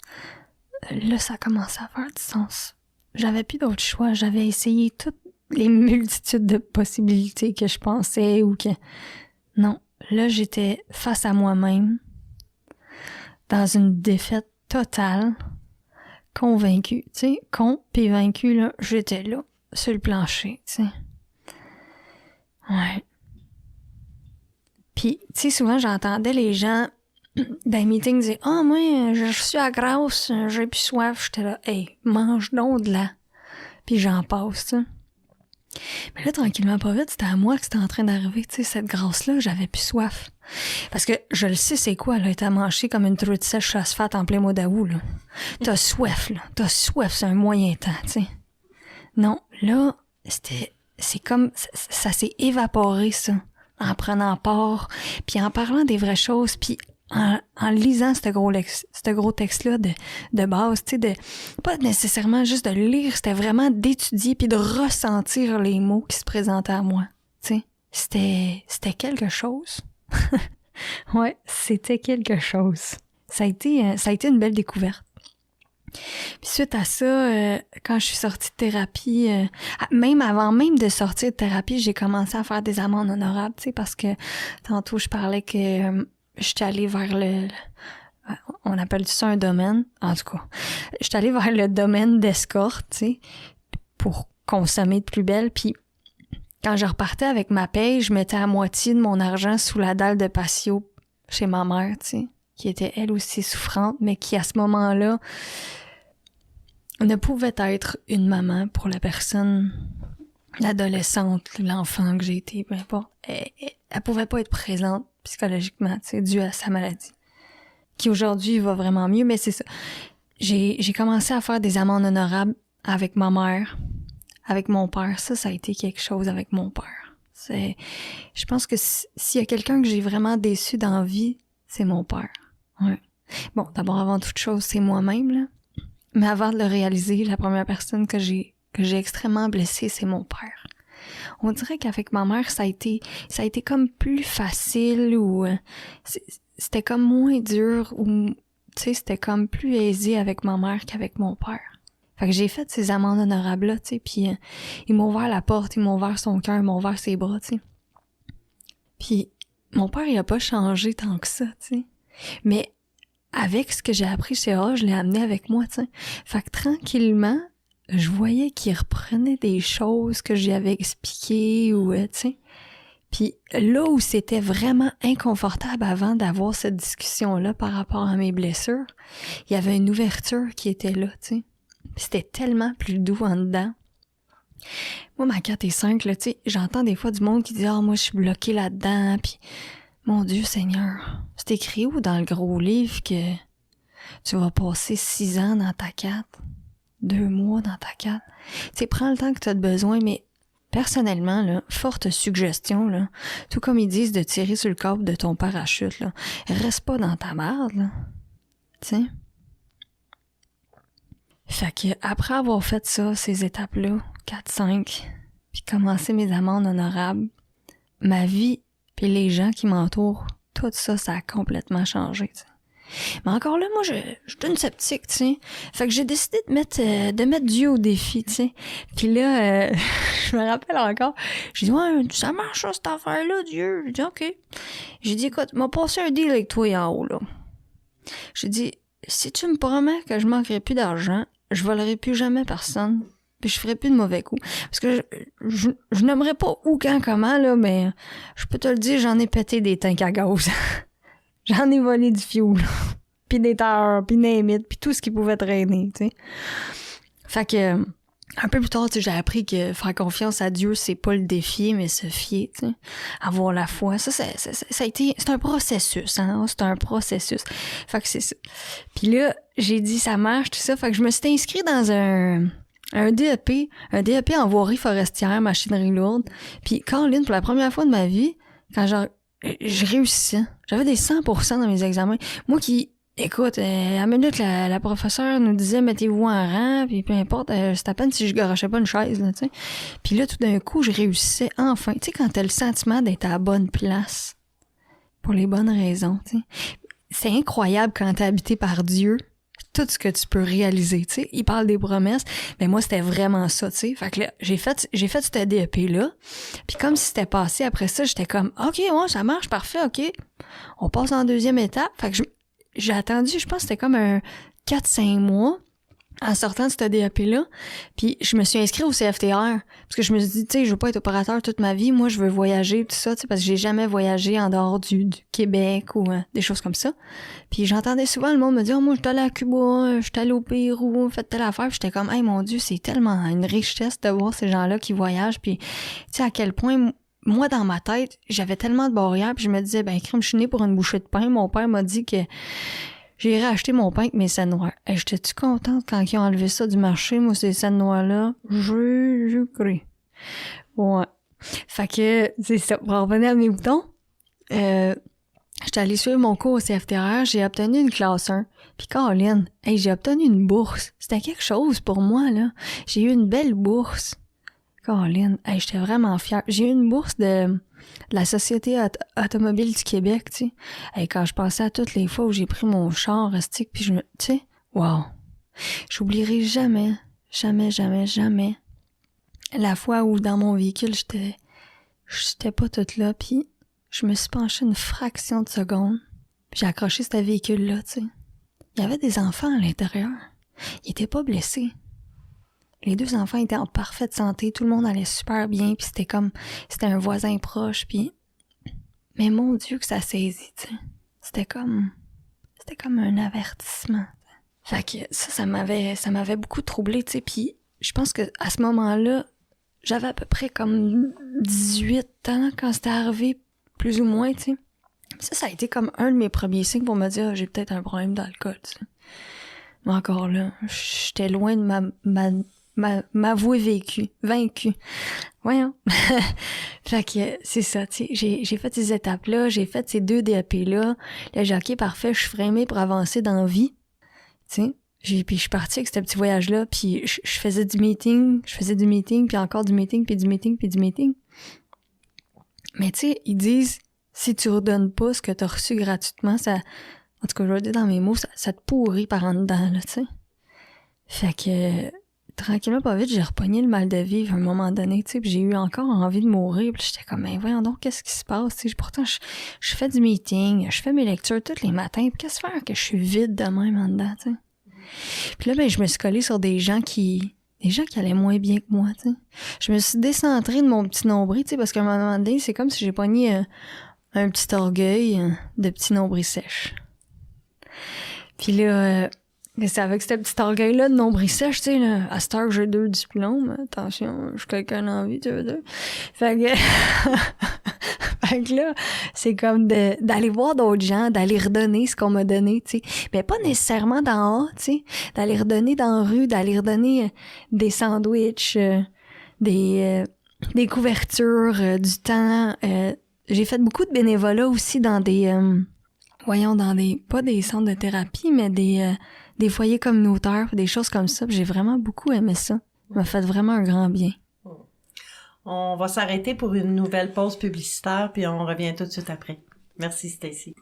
là, ça commençait à faire du sens. J'avais plus d'autre choix. J'avais essayé toutes les multitudes de possibilités que je pensais ou que... Non, là, j'étais face à moi-même, dans une défaite totale, convaincue, tu sais, puis vaincue, là, j'étais là, sur le plancher, tu sais. Ouais. Puis, tu sais, souvent, j'entendais les gens dans les meetings dire « Ah, moi, je suis à grasse, j'ai plus soif. » J'étais là « Hey, mange donc de là. » Puis j'en passe, tu sais. Mais là, tranquillement, pas vite, c'était à moi que c'était en train d'arriver, tu sais, cette grasse-là, j'avais plus soif. Parce que je le sais, c'est quoi, là, être à manger comme une truite sèche phosphate en plein mois d'août, là. T'as soif, là. T'as soif, c'est un moyen temps, tu sais. Non, là, c'est comme, ça s'est évaporé, ça, en prenant part, puis en parlant des vraies choses, puis en lisant ce gros texte-là de base, tu sais, pas nécessairement juste de lire, c'était vraiment d'étudier puis de ressentir les mots qui se présentaient à moi, tu sais. C'était quelque chose. Ouais, c'était quelque chose. ça a été une belle découverte. Puis suite à ça, quand je suis sortie de thérapie, même avant même de sortir de thérapie, j'ai commencé à faire des amendes honorables, tu sais, parce que tantôt je parlais que j'étais allée vers on appelle ça un domaine, en tout cas. J'étais allée vers le domaine d'escorte, tu sais, pour consommer de plus belle, puis quand je repartais avec ma paye, je mettais à moitié de mon argent sous la dalle de patio chez ma mère, tu sais, qui était elle aussi souffrante, mais qui à ce moment-là ne pouvait être une maman pour la personne, l'adolescente, l'enfant que j'ai été, peu importe. Elle pouvait pas être présente psychologiquement, tu sais, dû à sa maladie, qui aujourd'hui va vraiment mieux, mais c'est ça. J'ai commencé à faire des amendes honorables avec ma mère, avec mon père. Ça a été quelque chose avec mon père. Je pense que s'il y a quelqu'un que j'ai vraiment déçu dans la vie, c'est mon père. Ouais. Bon, d'abord, avant toute chose, c'est moi-même, là. Mais avant de le réaliser, la première personne que j'ai extrêmement blessée, c'est mon père. On dirait qu'avec ma mère, ça a été comme plus facile ou c'était comme moins dur ou tu sais, c'était comme plus aisé avec ma mère qu'avec mon père. Fait que j'ai fait ces amendes honorables-là, tu sais, puis ils m'ont ouvert la porte, ils m'ont ouvert son cœur, ils m'ont ouvert ses bras, tu sais. Puis mon père, il a pas changé tant que ça, tu sais. Mais avec ce que j'ai appris chez A, je l'ai amené avec moi, tu sais. Fait que tranquillement, je voyais qu'il reprenait des choses que j'y avais expliquées ou, tu sais. Puis là où c'était vraiment inconfortable avant d'avoir cette discussion-là par rapport à mes blessures, il y avait une ouverture qui était là, tu sais. Puis c'était tellement plus doux en dedans. Moi, ma 4 et 5, là, tu sais, j'entends des fois du monde qui dit « Ah, moi, je suis bloquée là-dedans. » Puis, mon Dieu Seigneur, c'est écrit où dans le gros livre que tu vas passer 6 ans dans ta 4, 2 mois dans ta 4? Tu sais, prends le temps que tu as besoin, mais personnellement, là, forte suggestion, là, tout comme ils disent de tirer sur le câble de ton parachute, là, reste pas dans ta merde, là. Tu sais? Fait que après avoir fait ça, ces étapes-là, 4, 5, puis commencer mes amendes honorables, ma vie puis les gens qui m'entourent, tout ça, ça a complètement changé, tu sais. Mais encore là, moi, je suis une sceptique, tu sais. Fait que j'ai décidé de mettre Dieu au défi, tu sais. Puis là, je me rappelle encore, j'ai dit « Ouais, ça marche, ça, cette affaire-là, Dieu. » J'ai dit « OK. » J'ai dit « Écoute, m'a passé un deal avec toi en haut, là. » J'ai dit « Si tu me promets que je manquerai plus d'argent, je volerai plus jamais personne, puis je ferai plus de mauvais coups. » Parce que je n'aimerais pas où, quand, comment, là, mais je peux te le dire, j'en ai pété des tanks à gaz. J'en ai volé du fioul, puis des terres, puis des mythes, puis tout ce qui pouvait traîner, tu sais. Fait que, un peu plus tard, tu sais, j'ai appris que faire confiance à Dieu, c'est pas le défier, mais se fier, tu sais. Avoir la foi. Ça a été, c'est un processus, hein. C'est un processus. Fait que c'est ça. Puis là, j'ai dit, ça marche, tout ça. Fait que je me suis inscrite dans un DEP en voirie forestière, machinerie lourde. Puis, Caroline, pour la première fois de ma vie, quand je réussissais. J'avais des 100% dans mes examens. Moi qui, écoute, à la minute, la professeure nous disait « Mettez-vous en rang », puis peu importe, c'est à peine si je garochais pas une chaise, là, tu sais. Puis là, tout d'un coup, je réussissais enfin. Tu sais, quand t'as le sentiment d'être à la bonne place, pour les bonnes raisons, tu sais. C'est incroyable quand t'es habité par Dieu, tout ce que tu peux réaliser, tu sais. Il parle des promesses, mais moi, c'était vraiment ça, tu sais. Fait que là, j'ai fait ce DEP-là, puis comme si c'était passé après ça, j'étais comme, OK, ouais, ça marche, parfait, OK. On passe en deuxième étape. Fait que j'ai attendu, je pense que c'était comme un 4-5 mois en sortant de ce DEP-là, puis je me suis inscrite au CFTR, parce que je me suis dit, tu sais, je veux pas être opérateur toute ma vie, moi, je veux voyager, tout ça, tu sais, parce que j'ai jamais voyagé en dehors du Québec ou des choses comme ça. Puis j'entendais souvent le monde me dire, oh, moi, je suis allée à Cuba, je suis allée au Pérou, fait telle affaire, puis j'étais comme, hey, mon Dieu, c'est tellement une richesse de voir ces gens-là qui voyagent, puis tu sais, à quel point, moi, dans ma tête, j'avais tellement de barrières, puis je me disais, ben, crime, je suis née pour une bouchée de pain, mon père m'a dit que j'irais acheter mon pain avec mes scènes noires. Hey, j'étais-tu contente quand ils ont enlevé ça du marché, moi, ces scènes noires-là? Je crie. Ouais. Fait que, c'est ça. Pour revenir à mes boutons, j'étais allée suivre mon cours au CFTR, j'ai obtenu une classe 1. Puis Caroline, hey, j'ai obtenu une bourse. C'était quelque chose pour moi, là. J'ai eu une belle bourse. Caroline, hey, j'étais vraiment fière. J'ai eu une bourse de la Société automobile du Québec, tu sais. Hey, quand je pensais à toutes les fois où j'ai pris mon char rustique, puis tu sais, wow. J'oublierai jamais la fois où dans mon véhicule, j'étais pas toute là, puis je me suis penchée une fraction de seconde, puis j'ai accroché ce véhicule-là, tu sais. Il y avait des enfants à l'intérieur. Ils étaient pas blessés. Les 2 enfants étaient en parfaite santé, tout le monde allait super bien, puis c'était un voisin proche, puis... Mais mon Dieu que ça saisit, tu sais. C'était comme un avertissement. Fait que ça m'avait beaucoup troublée, tu sais, puis je pense que à ce moment-là, j'avais à peu près comme 18 ans quand c'était arrivé, plus ou moins, tu sais. Ça a été comme un de mes premiers signes pour me dire j'ai peut-être un problème d'alcool, tu sais. Mais encore là, j'étais loin de m'avouer vaincu. Voyons. Fait que c'est ça, tu sais. J'ai fait ces étapes-là, j'ai fait ces 2 DAP-là. Là, j'ai OK, parfait, je suis frémée pour avancer dans la vie. Tu sais. Puis je suis partie avec ce petit voyage-là, puis je faisais du meeting, puis encore du meeting, puis du meeting, puis du meeting. Mais tu sais, ils disent, si tu redonnes pas ce que t'as reçu gratuitement, ça, en tout cas, je vais le dire dans mes mots, ça te pourrit par en dedans, là, tu sais. Fait que, tranquillement, pas vite, j'ai repogné le mal de vivre à un moment donné, tu sais, puis j'ai eu encore envie de mourir, puis j'étais comme, mais voyons donc, qu'est-ce qui se passe, tu sais. Pourtant, je fais du meeting, je fais mes lectures tous les matins, puis qu'est-ce que faire que je suis vide de même en dedans, tu sais. Puis là, ben, je me suis collée sur des gens qui allaient moins bien que moi, tu sais. Je me suis décentrée de mon petit nombril, tu sais, parce qu'à un moment donné, c'est comme si j'ai pogné un petit orgueil de petit nombril sèche. Puis là, c'est avec ce petit orgueil-là de nombril sèche, tu sais, là, à cette heure que j'ai 2 diplômes, attention, je suis quelqu'un d'envie, tu veux dire. Fait que... Fait que là, c'est comme d'aller voir d'autres gens, d'aller redonner ce qu'on m'a donné, tu sais. Mais pas nécessairement d'en haut, tu sais. D'aller redonner dans la rue, d'aller redonner des sandwichs, des couvertures, du temps. J'ai fait beaucoup de bénévolat aussi dans pas des centres de thérapie, mais des foyers communautaires, des choses comme ça. J'ai vraiment beaucoup aimé ça. Ça m'a fait vraiment un grand bien. On va s'arrêter pour une nouvelle pause publicitaire, puis on revient tout de suite après. Merci, Stacy.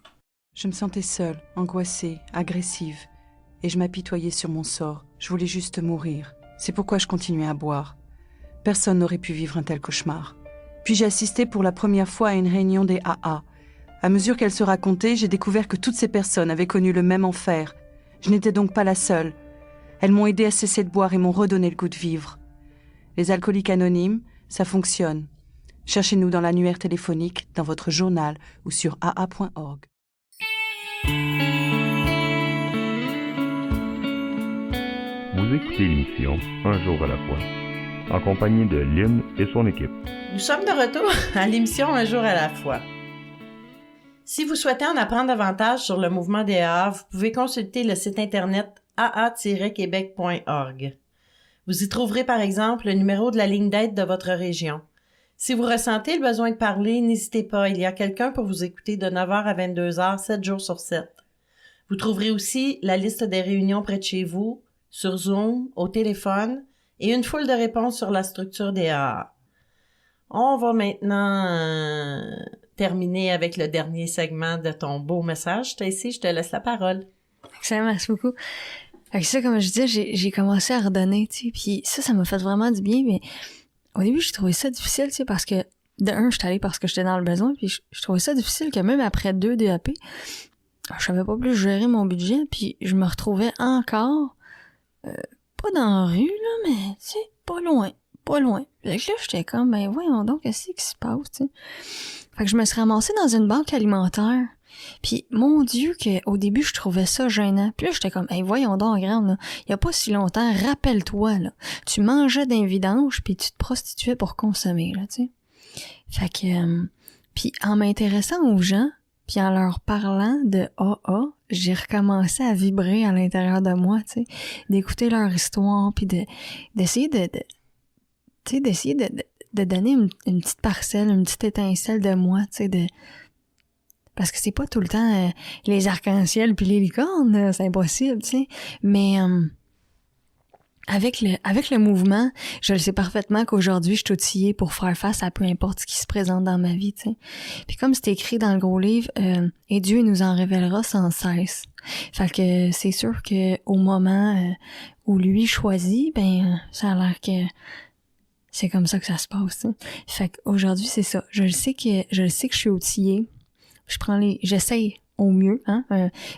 Je me sentais seule, angoissée, agressive, et je m'apitoyais sur mon sort. Je voulais juste mourir. C'est pourquoi je continuais à boire. Personne n'aurait pu vivre un tel cauchemar. Puis j'ai assisté pour la première fois à une réunion des AA. À mesure qu'elle se racontait, j'ai découvert que toutes ces personnes avaient connu le même enfer. Je n'étais donc pas la seule. Elles m'ont aidé à cesser de boire et m'ont redonné le goût de vivre. Les alcooliques anonymes, ça fonctionne. Cherchez-nous dans l'annuaire téléphonique, dans votre journal ou sur aa.org. Vous écoutez l'émission Un jour à la fois, en compagnie de Lynn et son équipe. Nous sommes de retour à l'émission Un jour à la fois. Si vous souhaitez en apprendre davantage sur le mouvement des AA, vous pouvez consulter le site internet aa-québec.org. Vous y trouverez par exemple le numéro de la ligne d'aide de votre région. Si vous ressentez le besoin de parler, n'hésitez pas, il y a quelqu'un pour vous écouter de 9h à 22h, 7 jours sur 7. Vous trouverez aussi la liste des réunions près de chez vous, sur Zoom, au téléphone, et une foule de réponses sur la structure des AA. On va maintenant terminer avec le dernier segment de ton beau message. Stacy, je te laisse la parole. Excellent, merci beaucoup. Fait que ça, comme je disais, j'ai commencé à redonner, tu sais, puis ça m'a fait vraiment du bien, mais au début, j'ai trouvé ça difficile, tu sais, parce que, de un, j'étais allée parce que j'étais dans le besoin, puis je trouvais ça difficile que même après 2 DAP, je savais pas plus gérer mon budget, puis je me retrouvais encore, pas dans la rue, là, mais, tu sais, pas loin. Fait que là, j'étais comme, ben voyons donc, qu'est-ce qui se passe, tu sais. Fait que je me suis ramassée dans une banque alimentaire. Puis, mon Dieu, qu'au début, je trouvais ça gênant. Puis là, j'étais comme, hey, voyons donc, grande, là. Il y a pas si longtemps, rappelle-toi, là. Tu mangeais d'un vidange, puis tu te prostituais pour consommer, là, tu sais. Fait que, puis en m'intéressant aux gens, puis en leur parlant de AA, j'ai recommencé à vibrer à l'intérieur de moi, tu sais. D'écouter leur histoire, puis d'essayer d'essayer de donner une petite parcelle, une petite étincelle de moi, tu sais, parce que c'est pas tout le temps les arcs-en-ciel puis les licornes, c'est impossible, tu sais. Mais avec le mouvement, je le sais parfaitement qu'aujourd'hui, je suis outillée pour faire face à peu importe ce qui se présente dans ma vie, tu sais. Puis comme c'est écrit dans le gros livre, et Dieu nous en révélera sans cesse. Fait que c'est sûr que au moment où lui choisit, ben ça a l'air que c'est comme ça que ça se passe, t'sais. Fait qu'aujourd'hui, c'est ça. Je le sais que je suis outillée. J'essaye au mieux, hein.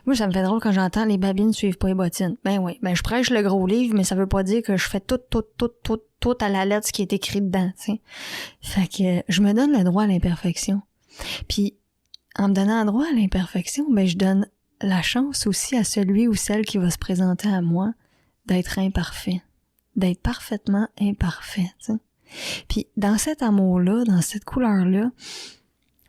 Moi, ça me fait drôle quand j'entends les babines suivent pas les bottines. Ben oui, ben je prêche le gros livre, mais ça veut pas dire que je fais tout à la lettre ce qui est écrit dedans, tu sais. Fait que je me donne le droit à l'imperfection. Puis en me donnant le droit à l'imperfection, ben je donne la chance aussi à celui ou celle qui va se présenter à moi d'être imparfait, d'être parfaitement imparfait, tu sais. Puis dans cet amour-là, dans cette couleur-là,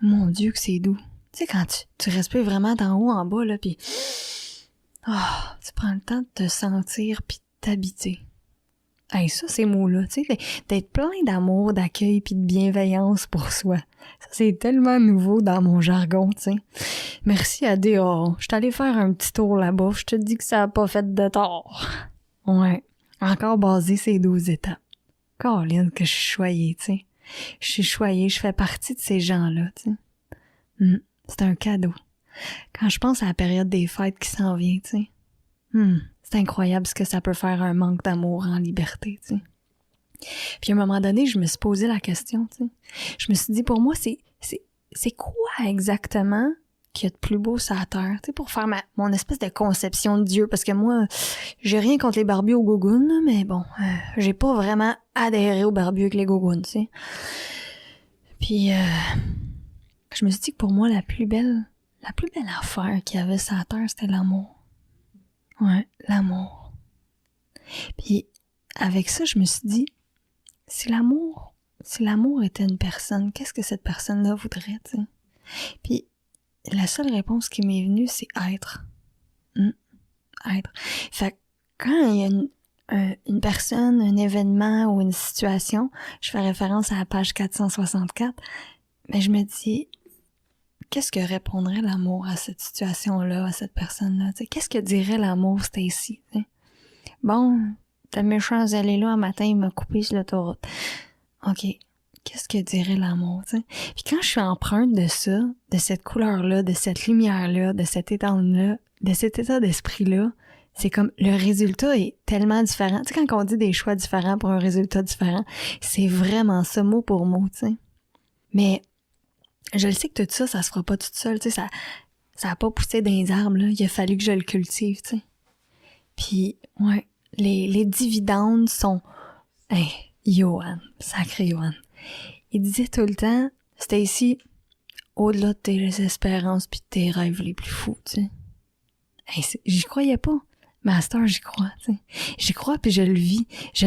mon Dieu que c'est doux. Tu sais, quand tu respires vraiment d'en haut en bas, là, puis tu prends le temps de te sentir puis de t'habiter. Hey, ça, ces mots-là, tu sais, d'être plein d'amour, d'accueil puis de bienveillance pour soi. Ça, c'est tellement nouveau dans mon jargon, tu sais. Merci à Dehors. Je suis allée faire un petit tour là-bas. Je te dis que ça a pas fait de tort. Ouais. Encore basé ces 12 étapes. Caroline, que je suis choyée, tu sais. Je suis choyée, je fais partie de ces gens-là, tu sais. C'est un cadeau. Quand je pense à la période des fêtes qui s'en vient, tu sais. C'est incroyable ce que ça peut faire un manque d'amour en liberté, tu sais. Puis à un moment donné, je me suis posé la question, tu sais. Je me suis dit, pour moi, c'est quoi exactement qu'il y a de plus beau sur la terre, tu sais, pour faire mon espèce de conception de Dieu, parce que moi, j'ai rien contre les barbues aux gougounes, mais bon, j'ai pas vraiment adhéré aux barbues avec les gougounes, tu sais. Puis, je me suis dit que pour moi, la plus belle affaire qu'il y avait sur la terre, c'était l'amour. Ouais, l'amour. Puis, avec ça, je me suis dit, si l'amour était une personne, qu'est-ce que cette personne-là voudrait, tu sais? Puis, la seule réponse qui m'est venue, c'est être. Être. Fait que quand il y a une personne, un événement ou une situation, je fais référence à la page 464, mais je me dis, qu'est-ce que répondrait l'amour à cette situation-là, à cette personne-là? T'sais, qu'est-ce que dirait l'amour, Stacy? Bon, ta méchant allé là un matin, il m'a coupé sur l'autoroute. OK. Qu'est-ce que dirait l'amour, tu sais? Puis quand je suis empreinte de ça, de cette couleur-là, de cette lumière-là, de cet état-là, de cet état d'esprit-là, c'est comme le résultat est tellement différent. Tu sais, quand on dit des choix différents pour un résultat différent, c'est vraiment ça, mot pour mot, tu sais. Mais je le sais que tout ça, ça se fera pas toute seule, tu sais, ça a pas poussé dans les arbres, là. Il a fallu que je le cultive, tu sais. Puis, ouais, les dividendes sont... Hey, Johan, sacré Johan. Il disait tout le temps, c'était ici, au-delà de tes espérances puis de tes rêves les plus fous, tu sais. Hey, j'y croyais pas. Mais à cette heure, j'y crois, tu sais. J'y crois puis je le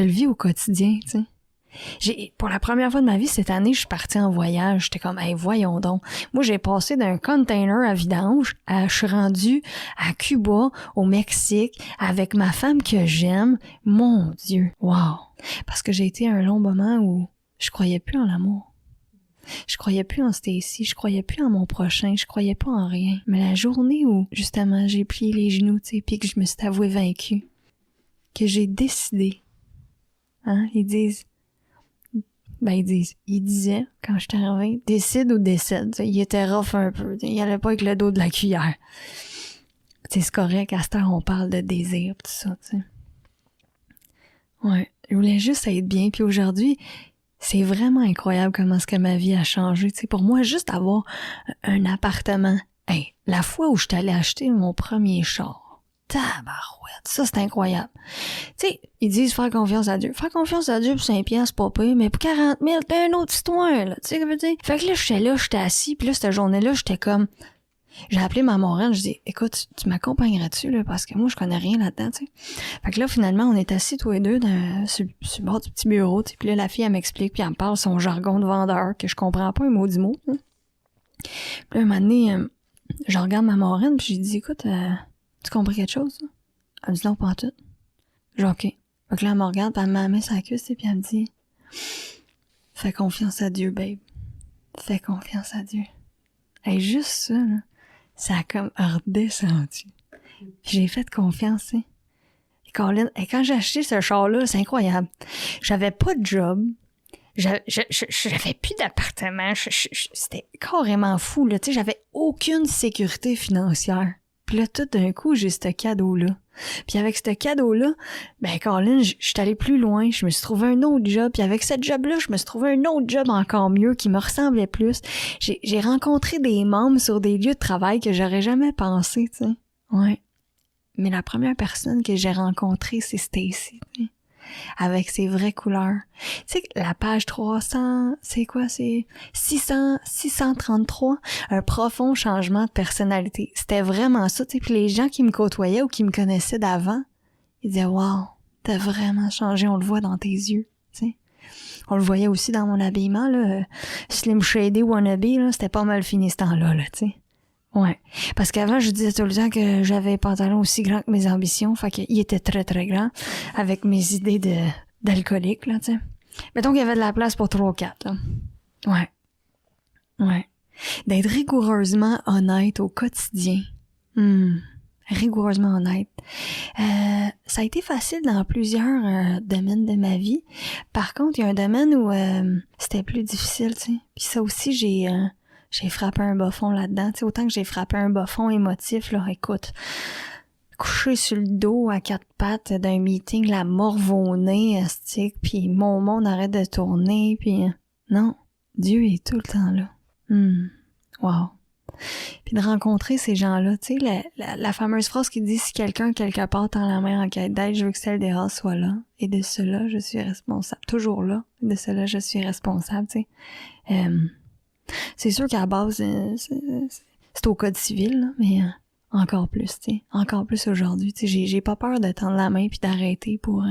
vis au quotidien, tu sais. Pour la première fois de ma vie, cette année, je suis partie en voyage. J'étais comme, hey, voyons donc. Moi, j'ai passé d'un container à vidange je suis rendue à Cuba, au Mexique, avec ma femme que j'aime. Mon Dieu. Wow. Parce que j'ai été à un long moment où je croyais plus en l'amour. Je croyais plus en Stacy, je croyais plus en mon prochain, je croyais pas en rien. Mais la journée où, justement, j'ai plié les genoux, tu sais, puis que je me suis avouée vaincue, que j'ai décidé, hein, ils disaient, quand je suis arrivée, décide ou décède. Il était rough un peu, il allait pas avec le dos de la cuillère. C'est correct, à cette heure, on parle de désir, tout ça, tu sais. Ouais, je voulais juste être bien, puis aujourd'hui, c'est vraiment incroyable comment est-ce que ma vie a changé. Tu sais, pour moi, juste avoir un appartement. Hey, la fois où je suis allée acheter mon premier char, tabarouette, ça c'est incroyable. Tu sais, ils disent faire confiance à Dieu. Faire confiance à Dieu pour 5 piastres, c'est pas pire, mais pour 40 000, t'as une autre histoire, là. Tu sais ce que je veux dire? Fait que là, j'étais assis, puis là, cette journée-là, j'étais comme... J'ai appelé ma moraine, je dis, écoute, tu m'accompagnerais-tu, là, parce que moi, je connais rien là-dedans, tu sais. Fait que là, finalement, on est assis tous les deux sur le bord du petit bureau, tu sais. Puis là, la fille, elle m'explique, puis elle me parle son jargon de vendeur, que je comprends pas un mot du mot, tu sais. Puis là, un moment donné, je regarde ma moraine, puis j'ai dit, écoute, tu comprends quelque chose, là? Elle me dit, non, pas en tout. J'ai OK. Fait que là, elle me regarde, puis elle m'a mis sa cuisse, puis elle me dit, fais confiance à Dieu, babe. Fais confiance à Dieu. Et juste ça, là. Ça a comme redescendu. Puis j'ai fait confiance, hein. Colin, et quand j'ai acheté ce char-là, c'est incroyable. J'avais pas de job. J'avais plus d'appartement. C'était carrément fou, là. Tu sais, j'avais aucune sécurité financière. Puis là, tout d'un coup, j'ai ce cadeau-là. Puis avec ce cadeau-là, ben, Colin, je suis allée plus loin. Je me suis trouvé un autre job. Puis avec ce job-là, je me suis trouvé un autre job encore mieux qui me ressemblait plus. J'ai rencontré des membres sur des lieux de travail que j'aurais jamais pensé, tu sais. Ouais. Mais la première personne que j'ai rencontrée, c'est Stacy, tu sais. Avec ses vraies couleurs. Tu sais, la page 300, c'est quoi? C'est 633, un profond changement de personnalité. C'était vraiment ça, tu sais. Puis les gens qui me côtoyaient ou qui me connaissaient d'avant, ils disaient « Wow, t'as vraiment changé, on le voit dans tes yeux. » Tu sais. On le voyait aussi dans mon habillement, là. Slim Shady wannabe, là, c'était pas mal fini ce temps-là, là, tu sais. Ouais. Parce qu'avant, je disais tout le temps que j'avais un pantalon aussi grand que mes ambitions. Fait qu'il était très, très grand. Avec mes idées d'alcoolique, là, tu sais. Mettons qu'il y avait de la place pour 3 ou 4, là. Ouais. Ouais. D'être rigoureusement honnête au quotidien. Rigoureusement honnête. Ça a été facile dans plusieurs domaines de ma vie. Par contre, il y a un domaine où c'était plus difficile, tu sais. Puis ça aussi, j'ai frappé un bas fond là-dedans. Tu sais, autant que j'ai frappé un bas fond émotif, là, écoute, couché sur le dos à 4 pattes d'un meeting, la morve au nez, astique, puis mon monde arrête de tourner, puis non, Dieu est tout le temps là. Wow. Puis de rencontrer ces gens-là, tu sais, la fameuse phrase qui dit « Si quelqu'un quelque part tend la main en quête d'aide, je veux que celle des races soit là. Et de cela, je suis responsable. » Toujours là. Et de cela, je suis responsable, tu sais. C'est sûr qu'à la base, c'est au code civil, là, mais encore plus, tu sais. Encore plus aujourd'hui, tu sais. J'ai pas peur de tendre la main puis d'arrêter pour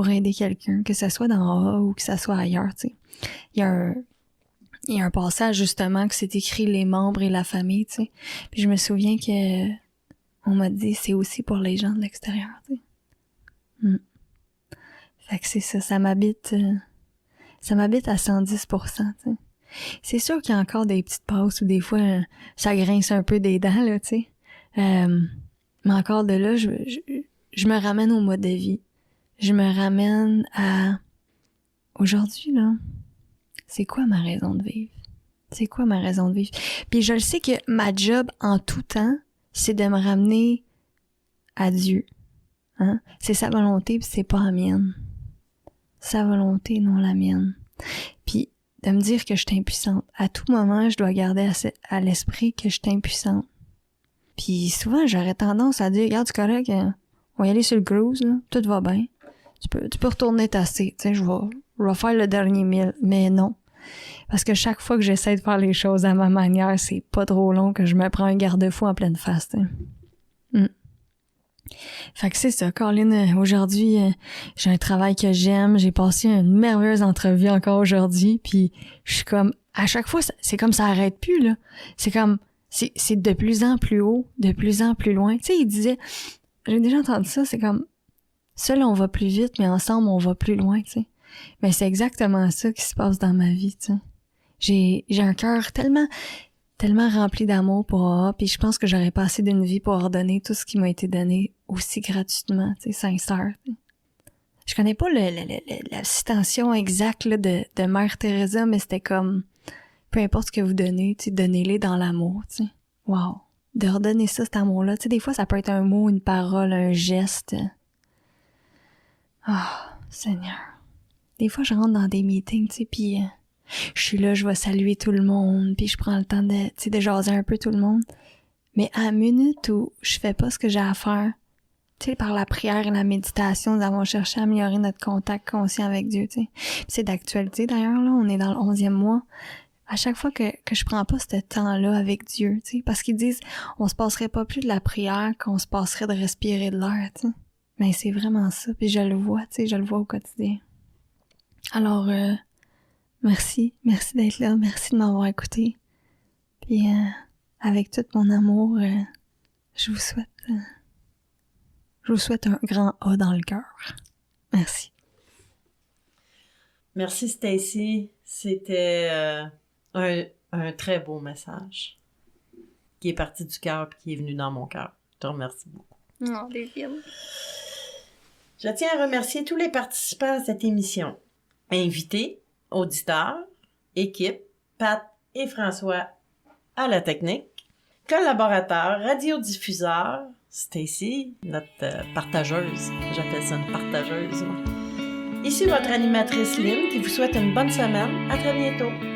aider quelqu'un, que ce soit dans A ou que ce soit ailleurs, tu sais. Il y a un passage, justement, que c'est écrit les membres et la famille, tu sais. Puis je me souviens que on m'a dit c'est aussi pour les gens de l'extérieur, tu sais. Fait que c'est ça, ça m'habite à 110%, tu sais. C'est sûr qu'il y a encore des petites passes où des fois ça grince un peu des dents, là, tu sais. Mais encore de là, je me ramène au mode de vie. Je me ramène à aujourd'hui, là. C'est quoi ma raison de vivre? C'est quoi ma raison de vivre? Puis je le sais que ma job en tout temps, c'est de me ramener à Dieu. Hein? C'est sa volonté, puis c'est pas la mienne. Sa volonté, non la mienne. Puis de me dire que je suis impuissante. À tout moment, je dois garder à l'esprit que je suis impuissante. Puis souvent, j'aurais tendance à dire, regarde, c'est correct, on va y aller sur le cruise, là, tout va bien. Tu peux retourner tasser, tu sais, je vais faire le dernier 1000, mais non. Parce que chaque fois que j'essaie de faire les choses à ma manière, c'est pas trop long que je me prends un garde-fou en pleine face, tu sais. Fait que c'est ça, Colin, aujourd'hui, j'ai un travail que j'aime, j'ai passé une merveilleuse entrevue encore aujourd'hui, puis je suis comme, à chaque fois, c'est comme ça arrête plus, là. C'est comme, c'est de plus en plus haut, de plus en plus loin. Tu sais, il disait, j'ai déjà entendu ça, c'est comme, seul on va plus vite, mais ensemble on va plus loin, tu sais. Mais c'est exactement ça qui se passe dans ma vie, tu sais. J'ai un cœur tellement rempli d'amour pour AA, puis je pense que j'aurais pas assez d'une vie pour redonner tout ce qui m'a été donné aussi gratuitement, tu sais, sincère. Je connais pas la citation exacte là, de Mère Teresa, mais c'était comme, peu importe ce que vous donnez, tu sais, donnez-les dans l'amour, tu sais. Wow. De redonner ça, cet amour-là. Tu sais, des fois, ça peut être un mot, une parole, un geste. Seigneur. Des fois, je rentre dans des meetings, tu sais, puis je suis là, je vais saluer tout le monde, puis je prends le temps de, tu sais, de jaser un peu tout le monde. Mais à la minute où je fais pas ce que j'ai à faire, tu sais, par la prière et la méditation, nous avons cherché à améliorer notre contact conscient avec Dieu, tu sais. Puis c'est d'actualité, d'ailleurs, là, on est dans le 11e mois. À chaque fois que je prends pas ce temps-là avec Dieu, tu sais, parce qu'ils disent, on se passerait pas plus de la prière qu'on se passerait de respirer de l'air, tu sais. Mais c'est vraiment ça, puis je le vois, tu sais, je le vois au quotidien. Alors, merci d'être là, merci de m'avoir écouté. Puis, avec tout mon amour, je vous souhaite un grand A dans le cœur. Merci. Merci Stacy, c'était un très beau message qui est parti du cœur et qui est venu dans mon cœur. Je te remercie beaucoup. Non, des films. Je tiens à remercier tous les participants à cette émission. Invités, auditeurs, équipe, Pat et François à la technique, collaborateurs, radiodiffuseurs, Stacy, notre partageuse. J'appelle ça une partageuse. Moi. Ici votre animatrice Lynn qui vous souhaite une bonne semaine. À très bientôt.